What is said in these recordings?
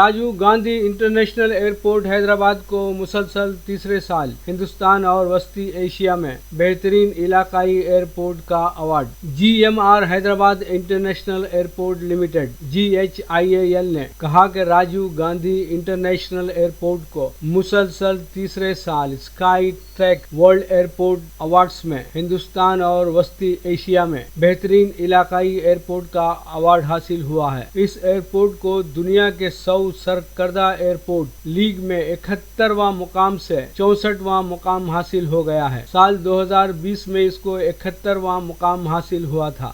Rajiv Gandhi international airport Hyderabad کو مسلسل تیسرے سال ہندوستان اور وسطی ایشیا میں بہترین علاقائی ایئرپورٹ کا award. GMR Hyderabad international airport limited GHIAL نے کہا کہ راجیو گاندھی انٹرنیشنل ایئرپورٹ کو مسلسل تیسرے سال sky track world airport awards میں ہندوستان اور وسطی ایشیا میں بہترین علاقائی ایئرپورٹ کا ایوارڈ حاصل ہوا ہے۔ اس ایئرپورٹ کو دنیا کے 100 سرکردہ ایئرپورٹ لیگ میں 71واں مقام سے 64واں مقام حاصل ہو گیا ہے۔ سال 2020 میں اس کو 71واں مقام حاصل ہوا تھا۔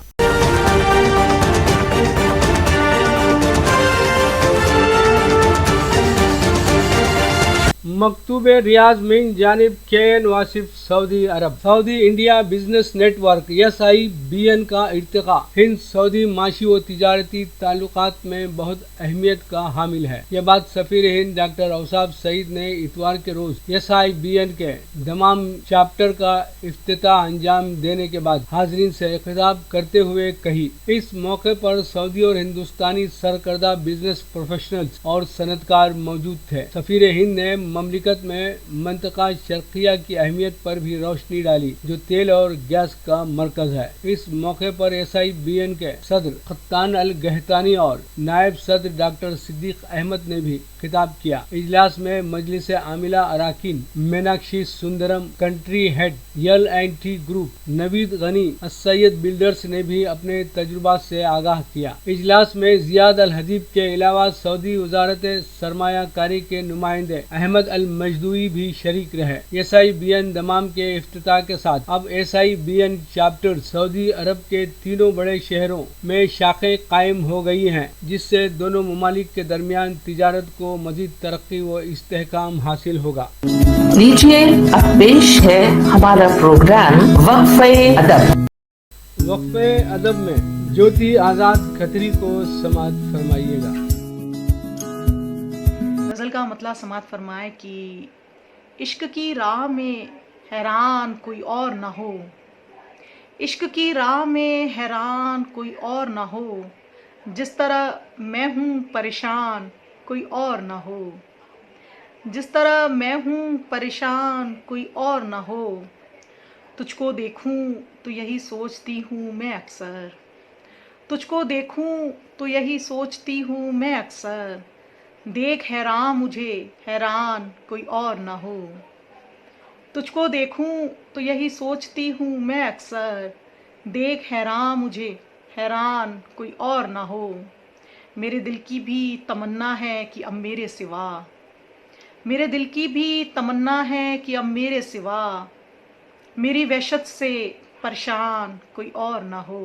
مکتوب ریاض من جانب KN Wasif Saudi Arab. Saudi India business network SIBN کا ارتقاء ہند سعودی معاشی و تجارتی تعلقات میں بہت اہمیت کا حامل ہے۔ یہ بات سفیر ہند ڈاکٹر اوصاف سعید نے اتوار کے روز SIBN کے دمام چیپٹر کا افتتاح انجام دینے کے بعد حاضرین سے خطاب کرتے ہوئے کہی۔ اس موقع پر سعودی اور ہندوستانی سرکردہ بزنس پروفیشنلز اور صنعت کار موجود تھے۔ سفیر ہند نے مملکت میں منطقہ شرقیہ کی اہمیت پر بھی روشنی ڈالی جو تیل اور گیس کا مرکز ہے۔ اس موقع پر SIBN کے صدر قطان الگہتانی اور نائب صدر ڈاکٹر صدیق احمد نے بھی خطاب کیا۔ اجلاس میں مجلس عاملہ اراکین Meenakshi Sundaram, country head L&T group Naveed Ghani Alsyed builders نے بھی اپنے تجربات سے آگاہ کیا۔ اجلاس میں زیاد الحدیب کے علاوہ سعودی وزارت سرمایہ کاری کے نمائندے احمد المجدوی بھی شریک رہے۔ SIBN دمام کے افتتاح کے ساتھ اب SIBN چیپٹر سعودی عرب کے تینوں بڑے شہروں میں شاخیں قائم ہو گئی ہیں، جس سے دونوں ممالک کے درمیان تجارت کو مزید ترقی و استحکام حاصل ہوگا۔ لیجیے اب پیش ہے ہمارا پروگرام وقفہ ادب۔ وقفہ ادب میں جوتی آزاد کھتری کو سماعت فرمائیے گا۔ غزل کا مطلع سماعت فرمائے کہ عشق کی راہ میں حیران کوئی اور نہ ہو، عشق کی راہ میں حیران کوئی اور نہ ہو، جس طرح میں ہوں پریشان کوئی اور نہ ہو، جس طرح میں ہوں پریشان کوئی اور نہ ہو، تجھ کو دیکھوں تو یہی سوچتی ہوں میں اکثر، تجھ کو دیکھوں تو یہی سوچتی ہوں میں اکثر، دیکھ حیران مجھے حیران کوئی اور نہ ہو، تجھ کو دیکھوں تو یہی سوچتی ہوں میں اکثر، دیکھ حیران مجھے حیران کوئی اور نہ ہو، میرے دل کی بھی تمنا ہے کہ اب میرے سوا، میرے دل کی بھی تمنا ہے کہ اب میرے سوا، میری وحشت سے پریشان کوئی اور نہ ہو،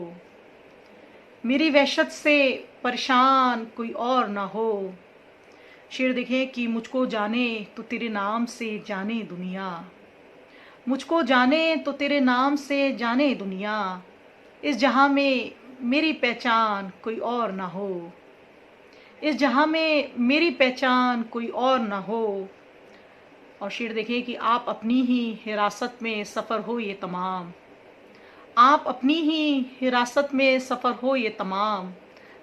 میری وحشت سے پریشان کوئی اور نہ ہو۔ شعر دیکھیں کہ مجھ کو جانے تو تیرے نام سے جانے دنیا، مجھ کو جانے تو تیرے نام سے جانے دنیا، اس جہاں میں میری پہچان کوئی اور نہ ہو، اس جہاں میں میری پہچان کوئی اور نہ ہو۔ اور شعر دیکھیں کہ آپ اپنی ہی حراست میں سفر ہو یہ تمام، آپ اپنی ہی حراست میں سفر ہو یہ تمام،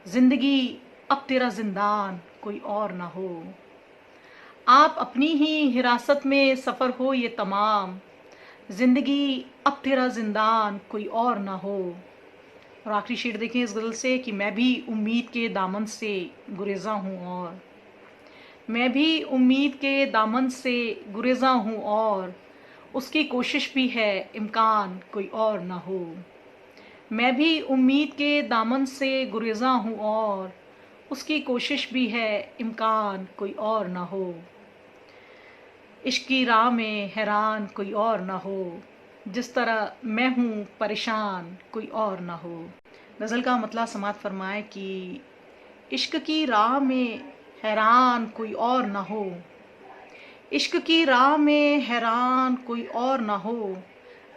زندگی اب تیرا زندان کوئی اور نہ ہو، آپ اپنی ہی حراست میں سفر ہو یہ تمام، زندگی اب تیرا زندان کوئی اور نہ ہو۔ اور آخری شعر دیکھیں اس غزل سے کہ میں بھی امید کے دامن سے گریزاں ہوں، اور میں بھی امید کے دامن سے گریزاں ہوں، اور اس کی کوشش بھی ہے امکان کوئی اور نہ ہو، میں بھی امید کے دامن سے گریزاں ہوں، اور اس کی کوشش بھی ہے امکان کوئی اور نہ ہو، عشق کی راہ میں حیران کوئی اور نہ ہو، جس طرح میں ہوں پریشان کوئی اور نہ ہو۔ غزل کا مطلع سماعت فرمائے کہ عشق کی راہ میں حیران کوئی اور نہ ہو، عشق کی راہ میں حیران کوئی اور نہ ہو،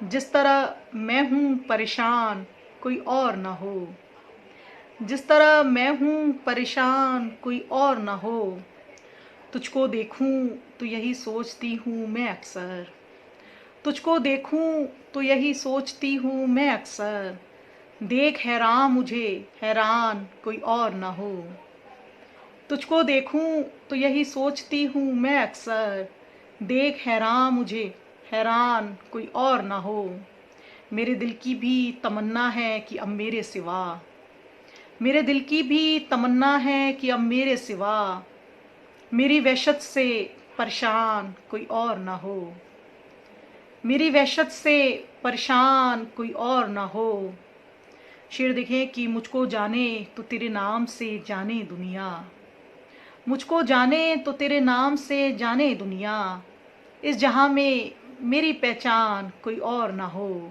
جس طرح میں ہوں پریشان کوئی اور نہ ہو، جس طرح میں ہوں پریشان کوئی اور نہ ہو، تجھ کو دیکھوں تو یہی سوچتی ہوں میں اکثر، تجھ کو دیکھوں تو یہی سوچتی ہوں میں اکثر، دیکھ حیران مجھے حیران کوئی اور نہ ہو، تجھ کو دیکھوں تو یہی سوچتی ہوں میں اکثر، دیکھ حیران مجھے، حیران کوئی اور نہ ہو۔ میرے دل کی بھی تمنا ہے کہ اب میرے سوا، میرے دل کی بھی تمنا ہے کہ اب میرے سوا میری وحشت سے پریشان کوئی اور نہ ہو، میری وحشت سے پریشان کوئی اور نہ ہو۔ شعر دیکھیں کہ مجھ کو جانے تو تیرے نام سے جانے دنیا، مجھ کو جانے تو تیرے نام سے جانے دنیا، اس جہاں میں میری پہچان کوئی اور نہ ہو۔